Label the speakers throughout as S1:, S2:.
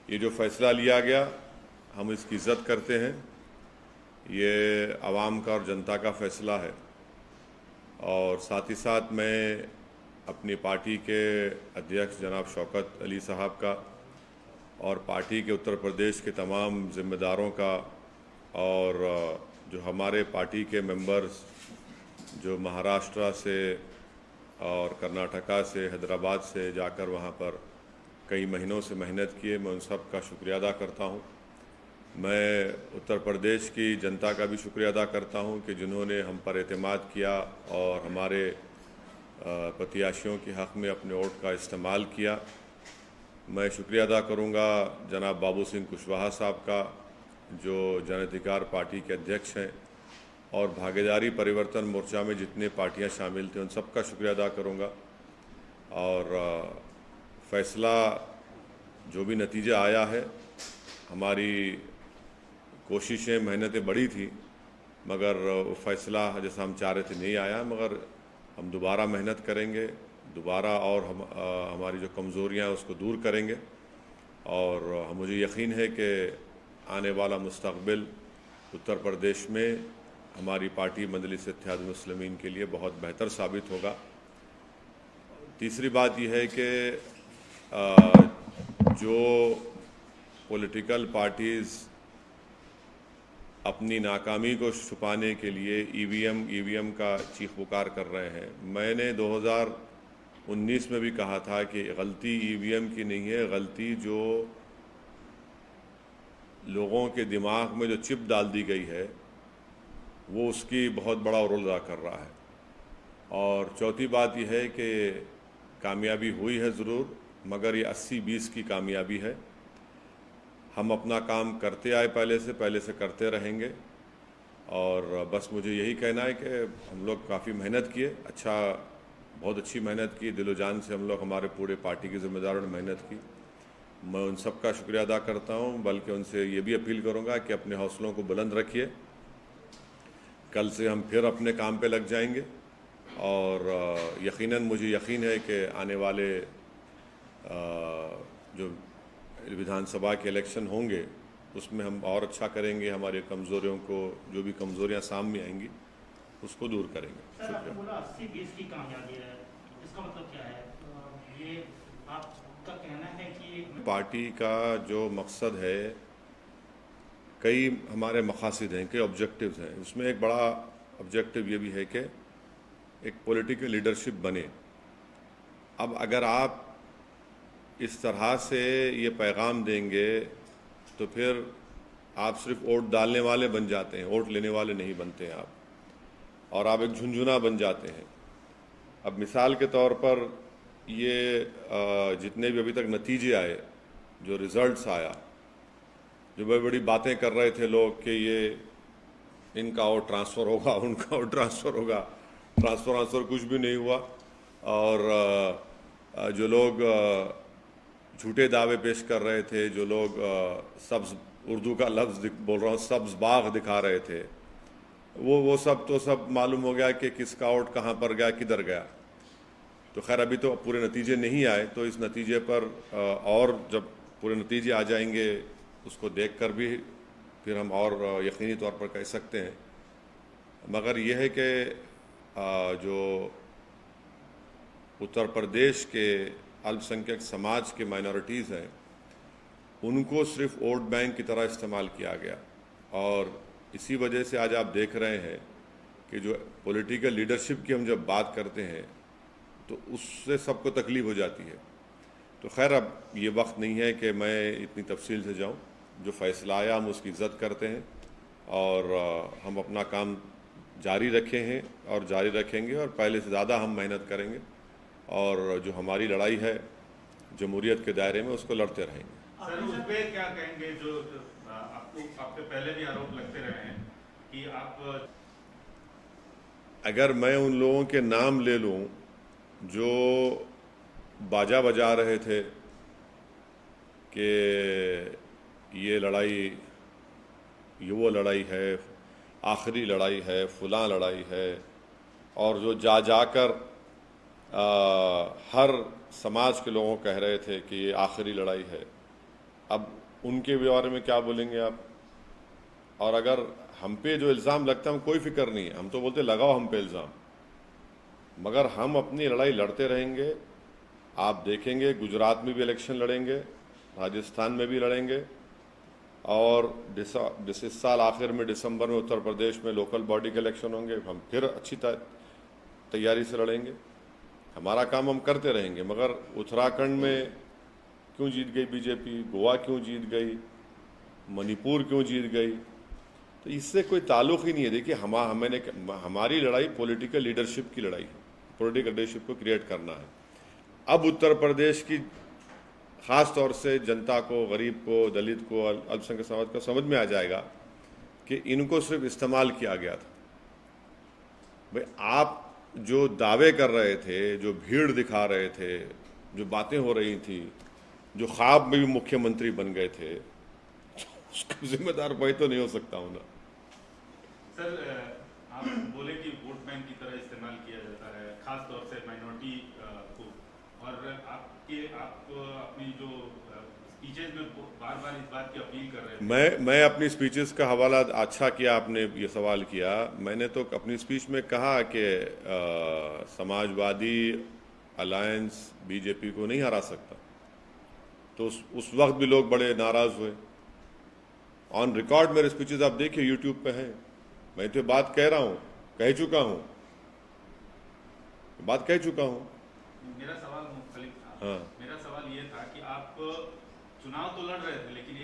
S1: ये जो फ़ैसला लिया गया हम इसकी इज़्ज़त करते हैं। ये आवाम का और जनता का फ़ैसला है और साथ ही साथ मैं अपनी पार्टी के अध्यक्ष जनाब शौकत अली साहब का और पार्टी के उत्तर प्रदेश के तमाम ज़िम्मेदारों का और जो हमारे पार्टी के मेंबर्स जो महाराष्ट्र से और कर्नाटका से हैदराबाद से जाकर वहाँ पर कई महीनों से मेहनत किए, मैं उन सब का शुक्रिया अदा करता हूँ। मैं उत्तर प्रदेश की जनता का भी शुक्रिया अदा करता हूँ कि जिन्होंने हम पर एतमाद किया और हमारे प्रत्याशियों के हक़ में अपने वोट का इस्तेमाल किया। मैं शुक्रिया अदा करूँगा जनाब बाबू सिंह कुशवाहा साहब का, जो जन अधिकार पार्टी के अध्यक्ष हैं, और भागीदारी परिवर्तन मोर्चा में जितने पार्टियां शामिल थे उन सब का शुक्रिया अदा करूँगा। और फ़ैसला जो भी नतीजा आया है, हमारी कोशिशें मेहनतें बड़ी थी मगर वो फ़ैसला जैसा हम चाह रहे थे नहीं आया, मगर हम दोबारा मेहनत करेंगे, दोबारा और हमारी जो कमज़ोरियाँ हैं उसको दूर करेंगे और मुझे यकीन है कि आने वाला मुस्तक़बिल उत्तर प्रदेश में हमारी पार्टी मजलिस इत्तेहाद मुस्लिमीन के लिए बहुत बेहतर साबित होगा। तीसरी बात यह है कि जो पॉलिटिकल पार्टीज़ अपनी नाकामी को छुपाने के लिए ईवीएम का चीख पुकार कर रहे हैं, मैंने 2019 में भी कहा था कि गलती ईवीएम की नहीं है, गलती जो लोगों के दिमाग में जो चिप डाल दी गई है वो उसकी बहुत बड़ा रोल अदा कर रहा है। और चौथी बात यह है कि कामयाबी हुई है ज़रूर, मगर ये 80-20 की कामयाबी है। हम अपना काम करते आए, पहले से करते रहेंगे और बस मुझे यही कहना है कि हम लोग काफ़ी मेहनत किए, बहुत अच्छी मेहनत की, दिलो जान से हम लोग, हमारे पूरे पार्टी के ज़िम्मेदारों ने मेहनत की। मैं उन सब का शुक्रिया अदा करता हूँ, बल्कि उनसे ये भी अपील करूँगा कि अपने हौसलों को बुलंद रखिए। कल से हम फिर अपने काम पे लग जाएंगे और यकीनन मुझे यकीन है कि आने वाले जो विधानसभा के इलेक्शन होंगे उसमें हम और अच्छा करेंगे, हमारी कमज़ोरियों को, जो भी कमज़ोरियां सामने आएंगी उसको दूर करेंगे।
S2: सर, आपने बोला 80-20 की कामयाबी है, इसका मतलब क्या है? ये आपका कहना है कि
S1: पार्टी का जो मकसद है, कई हमारे मकासद हैं, कई ऑब्जेक्टिव्स हैं, उसमें एक बड़ा ऑब्जेक्टिव ये भी है कि एक पॉलिटिकल लीडरशिप बने। अब अगर आप इस तरह से ये पैगाम देंगे तो फिर आप सिर्फ वोट डालने वाले बन जाते हैं, वोट लेने वाले नहीं बनते हैं आप, और आप एक झुंझुना बन जाते हैं। अब मिसाल के तौर पर ये जितने भी अभी तक नतीजे आए, जो रिज़ल्ट्स आया, जो बड़ी बड़ी बातें कर रहे थे लोग कि ये इनका और ट्रांसफ़र होगा, उनका और ट्रांसफ़र होगा, ट्रांसफ़र कुछ भी नहीं हुआ। और जो लोग झूठे दावे पेश कर रहे थे, जो लोग सब्ज़, उर्दू का लफ्ज़ बोल रहा हूँ, सब्ज़ बाग दिखा रहे थे, वो सब मालूम हो गया कि किसका वोट कहाँ पर गया, किधर गया। तो खैर अभी तो पूरे नतीजे नहीं आए, तो इस नतीजे पर और जब पूरे नतीजे आ जाएंगे उसको देखकर भी फिर हम और यकीनी तौर पर कह सकते हैं। मगर यह है कि जो उत्तर प्रदेश के अल्पसंख्यक समाज के माइनॉरिटीज़ हैं उनको सिर्फ वोट बैंक की तरह इस्तेमाल किया गया, और इसी वजह से आज आप देख रहे हैं कि जो पॉलिटिकल लीडरशिप की हम जब बात करते हैं तो उससे सबको तकलीफ़ हो जाती है। तो खैर अब ये वक्त नहीं है कि मैं इतनी तफसील से जाऊं। जो फ़ैसला आया हम उसकी इज़्ज़त करते हैं और हम अपना काम जारी रखे हैं और जारी रखेंगे, और पहले से ज़्यादा हम मेहनत करेंगे और जो हमारी लड़ाई है जमहूरियत के दायरे में उसको लड़ते रहेंगे।
S3: सर, उस पर क्या कहेंगे जो आप पे पहले भी आरोप लगते रहे हैं कि आप,
S1: अगर मैं उन लोगों के नाम ले लूं जो बाजा बजा रहे थे कि ये वो लड़ाई है, आखिरी लड़ाई है, फलां लड़ाई है, और जो जाकर हर समाज के लोगों कह रहे थे कि ये आखिरी लड़ाई है, अब उनके बारे में क्या बोलेंगे आप? और अगर हम पे जो इल्ज़ाम लगता है, हम कोई फिक्र नहीं है, हम तो बोलते लगाओ हम पे इल्ज़ाम, मगर हम अपनी लड़ाई लड़ते रहेंगे। आप देखेंगे गुजरात में भी इलेक्शन लड़ेंगे, राजस्थान में भी लड़ेंगे, और इस साल आखिर में दिसंबर में उत्तर प्रदेश में लोकल बॉडी के इलेक्शन होंगे, हम फिर अच्छी तैयारी से लड़ेंगे। हमारा काम हम करते रहेंगे। मगर उत्तराखंड में क्यों जीत गई बीजेपी, गोवा क्यों जीत गई, मणिपुर क्यों जीत गई, तो इससे कोई ताल्लुक़ ही नहीं है। देखिए हमारी लड़ाई पॉलिटिकल लीडरशिप की लड़ाई है, पॉलिटिकल लीडरशिप को क्रिएट करना है। अब उत्तर प्रदेश की ख़ास तौर से जनता को, गरीब को, दलित को, अल्पसंख्यक समाज को समझ में आ जाएगा कि इनको सिर्फ इस्तेमाल किया गया था। भाई आप जो दावे कर रहे थे, जो भीड़ दिखा रहे थे, जो बातें हो रही थी, जो ख्वाब में भी मुख्यमंत्री बन गए थे, उसका जिम्मेदार मैं तो नहीं हो सकता हूँ ना।
S3: सर, आप बोले कि वोट बैंक की तरह इस्तेमाल किया जाता है, खास तौर से माइनॉरिटी को, और आप अपनी जो स्पीचेज में बार बार इस बात की अपील कर रहे थे।
S1: मैं अपनी स्पीचेस का हवाला, अच्छा किया आपने ये सवाल किया। मैंने तो अपनी स्पीच में कहा कि समाजवादी अलायंस बीजेपी को नहीं हरा सकता, तो उस वक्त भी लोग बड़े नाराज़ हुए। ऑन रिकॉर्ड मेरे स्पीचेस आप देखिए, यूट्यूब पे हैं। मैं तो बात कह रहा हूँ, कह चुका हूँ, बात कह चुका हूँ।
S3: मेरा सवाल मुख्तलिफ था।
S1: हाँ।
S3: मेरा सवाल ये था कि आप चुनाव तो लड़ रहे थे, लेकिन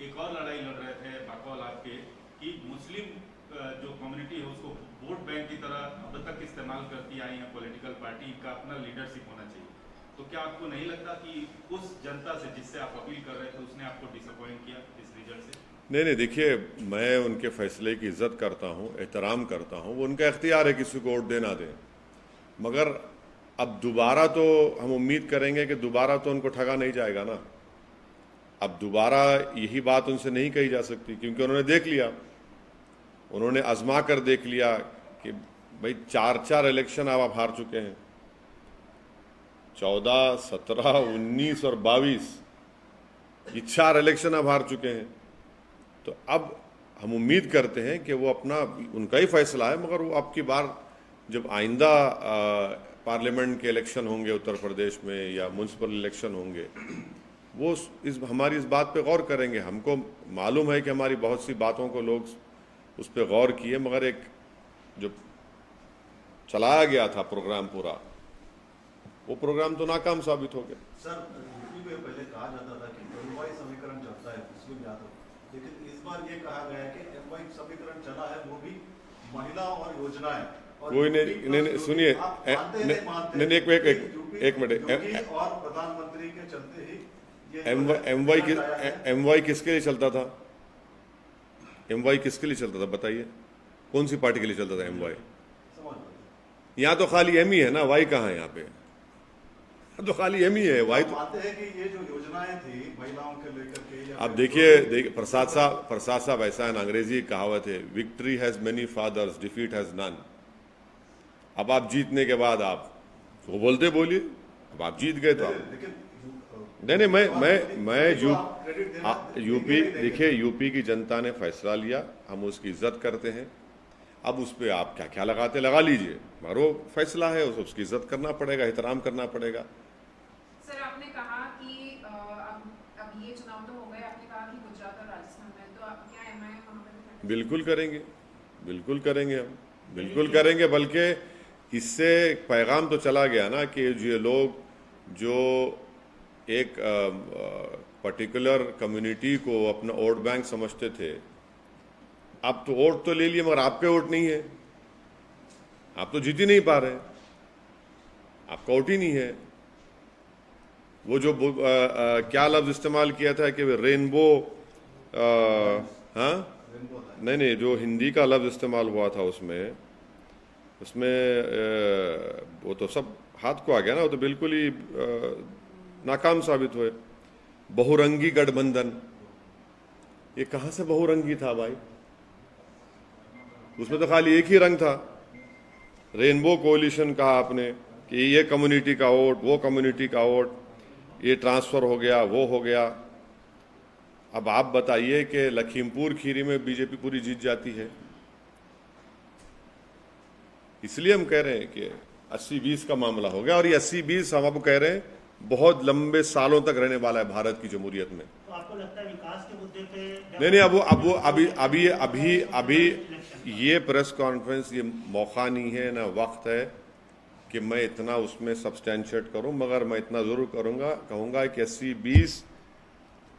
S3: एक और लड़ाई लड़ रहे थे बकौल आपके, कि मुस्लिम जो कम्युनिटी है उसको वोट बैंक की तरह अब तक इस्तेमाल करती आई है पॉलिटिकल पार्टी का, अपना लीडरशिप होना चाहिए। तो क्या आपको नहीं लगता कि उस जनता से जिससे आप अपील कर रहे थे, उसने आपको डिसअपॉइंट किया इस रिजल्ट से?
S1: नहीं, देखिए मैं उनके फैसले की इज्जत करता हूँ, एहतराम करता हूँ। वो उनका इख्तियार है किसी को वोट देना दें, मगर अब दोबारा तो हम उम्मीद करेंगे कि दोबारा तो उनको ठगा नहीं जाएगा ना। अब दोबारा यही बात उनसे नहीं कही जा सकती, क्योंकि उन्होंने देख लिया, उन्होंने आजमा कर देख लिया कि भाई 4 इलेक्शन आप हार चुके हैं, 14, 17, 19 और 22, ये 4 इलेक्शन आप हार चुके हैं। तो अब हम उम्मीद करते हैं कि वो अपना, उनका ही फैसला है, मगर वो अब की बार जब आइंदा पार्लियामेंट के इलेक्शन होंगे उत्तर प्रदेश में या म्यूनसिपल इलेक्शन होंगे, वो हमारी इस बात पे गौर करेंगे। हमको मालूम है कि हमारी बहुत सी बातों को लोग उस पर गौर किए, मगर एक जो चलाया गया था प्रोग्राम पूरा, वो प्रोग्राम तो नाकाम साबित हो गया।
S4: सर, यूपी में पहले कहा जाता था कि एमवाई समीकरण चलता है, मुस्लिम यादव, लेकिन इस बार ये कहा गया है कि एमवाई समीकरण चला है, वो भी महिला और योजनाएं।
S1: कोई नहीं, सुनिए, एक मिनट,
S4: और प्रधानमंत्री के चलते ही
S1: एमवाई किसके लिए चलता था? एमवाई किसके लिए चलता था बताइए? कौन सी पार्टी के लिए चलता था एमवाई? यहाँ तो खाली एम ही है ना, वाई कहाँ है यहाँ पे? तो खाली एम ही है, वाई तो
S4: मानते हैं कि ये जो योजनाएं थी महिलाओं के लेकर के।
S1: अब देखिए प्रसाद साहब ऐसा है ना, अंग्रेजी कहावत है, victory has many fathers, defeat has none. अब आप जीतने के बाद आप वो बोलते बोलिए, अब आप जीत गए तो आप नहीं, मैं यूपी, देखिए यूपी की जनता ने फैसला लिया, हम उसकी इज्जत करते हैं। अब उस पर आप क्या लगाते लगा लीजिए, मगर वो फैसला है, उसकी इज्जत करना पड़ेगा, एहतराम करना पड़ेगा।
S5: सर, आपने कहा कि अब ये चुनाव तो हो गए, आपने कहा कि गुजरात और राजस्थान में, तो आप क्या एमआई वहाँ पर?
S1: बिल्कुल करेंगे, बिल्कुल करेंगे, हम बिल्कुल करेंगे। बल्कि इससे पैगाम तो चला गया ना कि ये लोग जो एक पर्टिकुलर कम्युनिटी को अपना वोट बैंक समझते थे, अब तो वोट तो ले लिए, मगर आप पे वोट नहीं है, आप तो जीत ही नहीं पा रहे, आपका वोट ही नहीं है। वो जो क्या लफ्ज़ इस्तेमाल किया था कि रेनबो, हाँ नहीं, जो हिंदी का लफ्ज़ इस्तेमाल हुआ था उसमें वो तो सब हाथ को आ गया ना, वो तो बिल्कुल ही नाकाम साबित हुए। बहुरंगी गठबंधन, ये कहाँ से बहुरंगी था भाई? उसमें तो खाली एक ही रंग था। रेनबो कोalition कहा आपने कि ये कम्युनिटी का वोट, वो कम्युनिटी का वोट, ये ट्रांसफ़र हो गया, वो हो गया। अब आप बताइए कि लखीमपुर खीरी में बीजेपी पूरी जीत जाती है। इसलिए हम कह रहे हैं कि 80-20 का मामला हो गया, और ये 80-20 हम आपको कह रहे हैं बहुत लंबे सालों तक रहने वाला है भारत की जमहूरियत में।
S2: तो आपको लगता है विकास के मुद्दे पे
S1: नहीं, अभी ये प्रेस कॉन्फ्रेंस ये मौका नहीं है ना वक्त है कि मैं इतना उसमें सब्सटेंशिएट करूं, मगर मैं इतना जरूर कहूंगा कि 80-20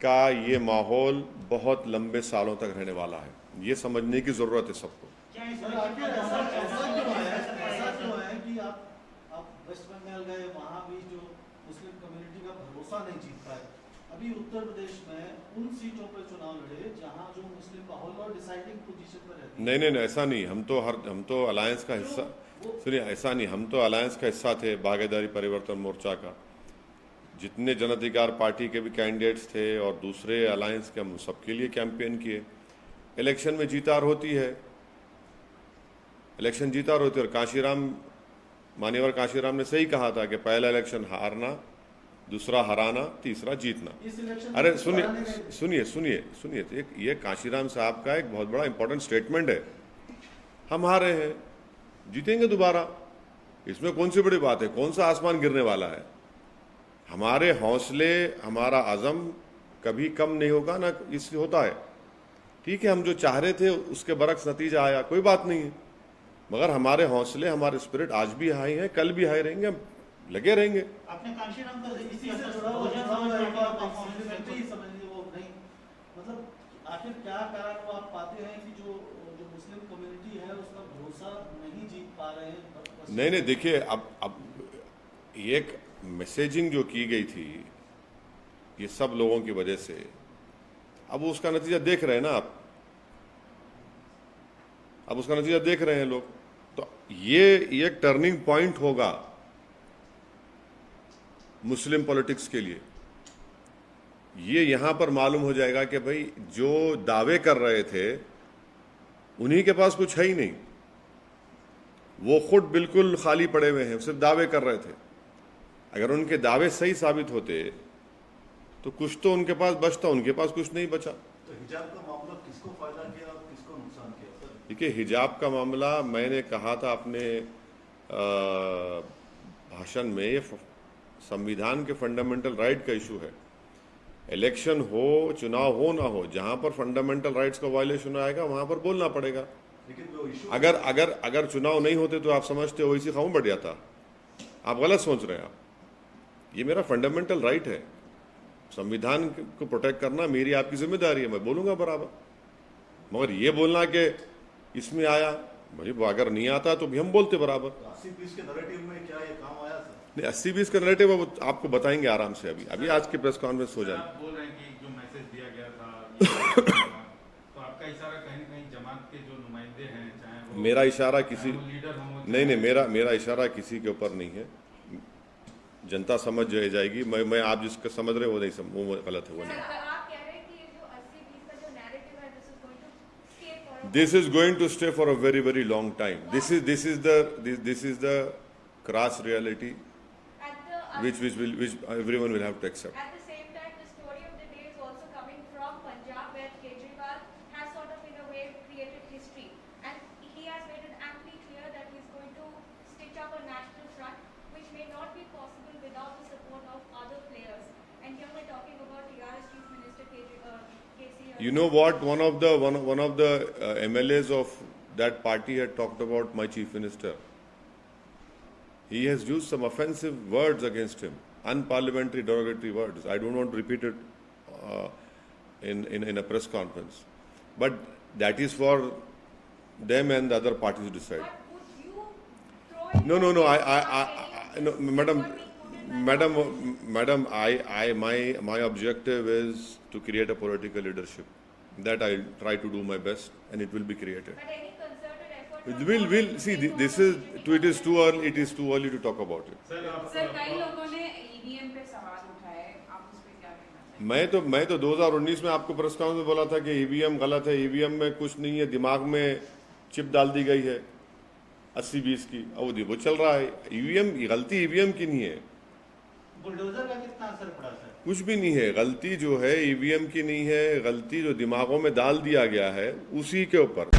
S1: का ये माहौल बहुत लंबे सालों तक रहने वाला है। ये समझने की जरूरत है सबको।
S2: क्या इस
S4: सर,
S2: इलेक्शन
S4: आखिर
S2: का
S4: ऐसा
S2: असर
S4: ऐसा
S2: कैसा
S4: क्यों
S2: पड़ेगा?
S4: है कि आप वेस्ट बंगाल गए, वहाँ भी जो मुस्लिम कम्युनिटी का भरोसा नहीं जीत पाए। अभी उत्तर प्रदेश में उन सीटों पर चुनाव लड़े जहाँ जो मुस्लिम माहौल और डिसाइडिंग पोजीशन पर रहते हैं।
S1: नहीं, ऐसा नहीं। हम तो अलायंस का हिस्सा, सुनिए, ऐसा नहीं, हम तो अलायंस का हिस्सा थे, भागीदारी परिवर्तन मोर्चा का। जितने जन अधिकार पार्टी के भी कैंडिडेट्स थे और दूसरे अलायंस के, हम सबके लिए कैंपेन किए। इलेक्शन में जीतार होती है, इलेक्शन जीतार होती है। और काशीराम, मान्यवर काशीराम ने सही कहा था कि पहला इलेक्शन हारना, दूसरा हराना, तीसरा जीतना।
S4: इस इलेक्शन
S1: अरे
S4: में
S1: सुनिए, ये काशीराम साहब का एक बहुत बड़ा इंपॉर्टेंट स्टेटमेंट है। हम हारे हैं, जीतेंगे दोबारा, इसमें कौन सी बड़ी बात है? कौन सा आसमान गिरने वाला है? हमारे हौसले, हमारा अज़म कभी कम नहीं होगा ना, इससे होता है। ठीक है, हम जो चाह रहे थे उसके बरक्स नतीजा आया, कोई बात नहीं है, मगर हमारे हौसले, हमारे स्पिरिट आज भी हाई हैं, कल भी हाई रहेंगे, हम लगे रहेंगे।
S2: आपने कांशीराम का
S4: इसी से जुड़ा हुआ
S2: बहुजन समाज पार्टी का परफॉर्मेंस
S4: कम्युनिटी समझिए वो नहीं, मतलब आखिर क्या कारण वो आप पाते हैं कि जो मुस्लिम कम्युनिटी है उसका भरोसा नहीं जीत पा रहे हैं?
S1: नहीं, देखिए, अब एक मैसेजिंग जो की गई थी ये सब लोगों की वजह से, अब उसका नतीजा देख रहे हैं ना आप, अब उसका नतीजा देख रहे हैं लोग। तो ये एक टर्निंग पॉइंट होगा मुस्लिम पॉलिटिक्स के लिए। ये यहां पर मालूम हो जाएगा कि भाई जो दावे कर रहे थे उन्हीं के पास कुछ है ही नहीं, वो खुद बिल्कुल खाली पड़े हुए हैं, सिर्फ दावे कर रहे थे। अगर उनके दावे सही साबित होते तो कुछ तो उनके पास बचता, उनके पास कुछ नहीं बचा।
S4: तो हिजाब का मामला किसको फायदा किया और किसको नुकसान किया सर?
S1: देखिए, हिजाब का मामला मैंने कहा था अपने भाषण में, ये संविधान के फंडामेंटल राइट का इशू है। इलेक्शन हो, चुनाव हो ना हो, जहां पर फंडामेंटल राइट्स का वायलेशन आएगा वहां पर बोलना पड़ेगा।
S4: लेकिन वो इशू
S1: अगर चुनाव नहीं होते तो आप समझते हो इसी खाऊं बढ़ जाता। आप गलत सोच रहे हैं। आप, ये मेरा फंडामेंटल राइट है, संविधान को प्रोटेक्ट करना मेरी आपकी जिम्मेदारी है, मैं बोलूंगा बराबर। मगर ये बोलना कि इसमें आया, भाई अगर नहीं आता तो भी हम बोलते बराबर।
S4: 80-20 के नैरेटिव में क्या ये काम आया सर?
S1: नहीं, 80-20 का नैरेटिव आपको बताएंगे आराम से। अभी आज की प्रेस कॉन्फ्रेंस हो जाए।
S3: आप बोल रहे हैं कि जो मैसेज दिया गया था तो आपका इशारा कहीं न कहीं जमात के जो नुमाइंदे हैं, चाहे वो
S1: मेरा इशारा किसी,
S3: लीडर हों,
S1: नहीं, मेरा इशारा किसी के ऊपर नहीं है। जनता समझ जाएगी। मैं आप जिसका समझ रहे हो नहीं, वो गलत है, वो नहीं।
S6: आप कह रहे हैं कि ये जो 80-20 का जो नैरेटिव है,
S1: This is going to stay for a very, very long time. This is the crass reality which everyone will have to accept.
S6: At the same time, the story of the day is also coming from Punjab, where Kejriwal has sort of in a way created history, and he has made it amply clear that he's going to stitch up a national front, which may not be possible without the support of other players. And here we're talking about TRS Chief Minister KC.
S1: You know what? One of the MLAs of that party had talked about my chief minister. He has used some offensive words against him, unparliamentary, derogatory words. I don't want to repeat it in a press conference, but that is for them and the other parties to decide.
S6: But would you throw in
S1: No. No, madam. My objective is to create a political leadership. That I'll try to do my best, and it will be created.
S6: But any concerted effort?
S1: We'll see. It is too early to talk about it.
S5: Sir कई लोगों ने EVM पे सवाल उठाए, आप उस पे क्या कहना चाहेंगे?
S1: मैं तो 2019 में आपको प्रेस कॉन्फ्रेंस में बोला था कि ईवीएम गलत है, ईवीएम में कुछ नहीं है, दिमाग में चिप डाल दी गई है 80-20 की, अब वो चल रहा है। ईवीएम, गलती ईवीएम की नहीं है,
S2: बुलडोजर का कितना असर पड़ा सर?
S1: कुछ भी नहीं है। गलती जो है ईवीएम की नहीं है, गलती जो दिमागों में डाल दिया गया है उसी के ऊपर